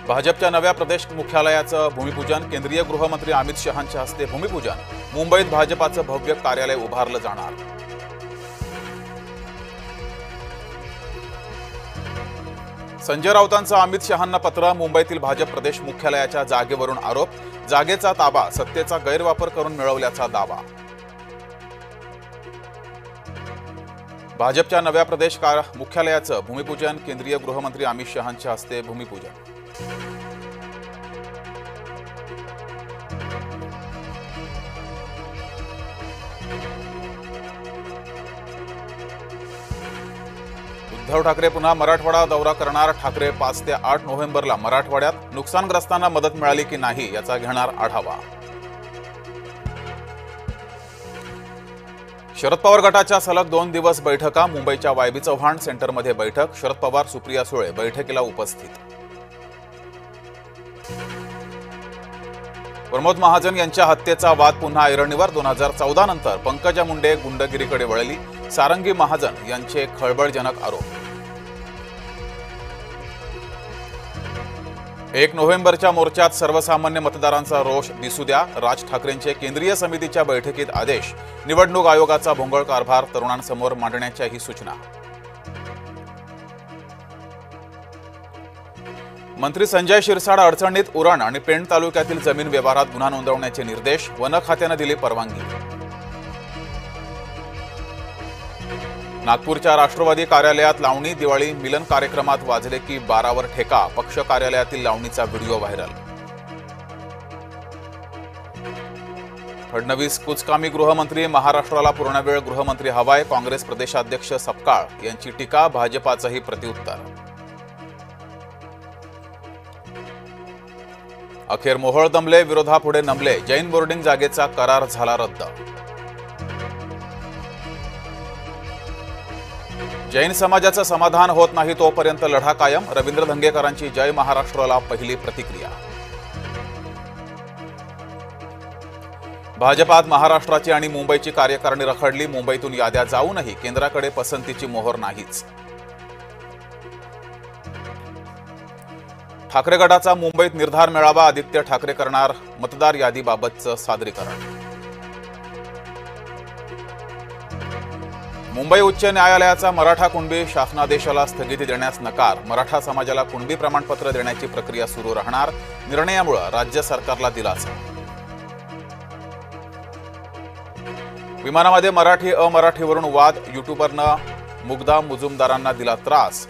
भाजपच्या नव्या प्रदेश मुख्यालयाचं भूमिपूजन, केंद्रीय गृहमंत्री अमित शहांच्या हस्ते भूमिपूजन। मुंबईत भाजपाचं भव्य कार्यालय उभारलं जाणार। संजय राऊतांचं अमित शहांना पत्र, मुंबईतील भाजप प्रदेश मुख्यालयाच्या जागेवरून आरोप, जागेचा ताबा सत्तेचा गैरवापर करून मिळवल्याचा दावा। भाजपच्या नव्या प्रदेश मुख्यालयाचं भूमिपूजन, केंद्रीय गृहमंत्री अमित शहांच्या हस्ते भूमिपूजन। उद्धव ठाकरे पुन्हा मराठवाडा दौरा करणार। ठाकरे 5 ते 8 नोव्हेंबरला मराठवाड्यात। नुकसानग्रस्तांना मदत मिळाली की नाही याचा घेणार आढावा। शरद पवार गटाच्या सलग 2 दिवस बैठका। मुंबईच्या वायबी चव्हाण सेंटरमध्ये बैठक। शरद पवार, सुप्रिया सुळे बैठकीला उपस्थित। प्रमोद महाजन यांच्या हत्येचा वाद पुन्हा ऐरणीवर। 2014 नंतर पंकजा मुंडे गुंडगिरीकडे वळली। सारंगी महाजन यांचे खळबळजनक आरोप। 1 नोव्हेंबरच्या मोर्चात सर्वसामान्य मतदारांचा रोष दिसू द्या। राज ठाकरेंचे केंद्रीय समितीच्या बैठकीत आदेश। निवडणूक आयोगाचा भोंगळ कारभार तरुणांसमोर मांडण्याच्याही सूचना। मंत्री संजय शिरसाट अडचणीत। उरण आणि पेण तालुक्यातील जमीन व्यवहारात गुन्हा नोंदवण्याचे निर्देश। वन खात्याने दिली परवानगी। नागपूरच्या राष्ट्रवादी कार्यालयात लावणी। दिवाळी मिलन कार्यक्रमात वाजले की 12वर ठेका। पक्ष कार्यालयातील लावणीचा व्हिडिओ व्हायरल। फडणवीस कुचकामी गृहमंत्री, महाराष्ट्राला पूर्णवेळ गृहमंत्री हवाय। काँग्रेस प्रदेशाध्यक्ष सपकाळ यांची टीका। भाजपाचंही प्रत्युत्तर। अखेर मोहोळ दमले, विरोधापुढे नमले। जैन बोर्डिंग जागेचा करार झाला रद्द। जैन समाजाचं समाधान होत नाही तोपर्यंत लढा कायम। रवींद्र धंगेकरांची जय महाराष्ट्राला पहिली प्रतिक्रिया। भाजपात महाराष्ट्राची आणि मुंबईची कार्यकारिणी रखडली। मुंबईतून याद्या जाऊनही केंद्राकडे पसंतीची मोहर नाहीच। ठाकरे गटाचा मुंबईत निर्धार मेळावा। आदित्य ठाकरे करणार मतदार यादीबाबतचं सादरीकरण। मुंबई उच्च न्यायालयाचा मराठा कुणबी शासनादेशाला स्थगिती देण्यास नकार। मराठा समाजाला कुणबी प्रमाणपत्र देण्याची प्रक्रिया सुरू राहणार। निर्णयामुळे राज्य सरकारला दिलासा। विमानामध्ये मराठी अमराठीवरून वाद। युट्यूबरनं मुग्धा मुजुमदारांना दिला त्रास।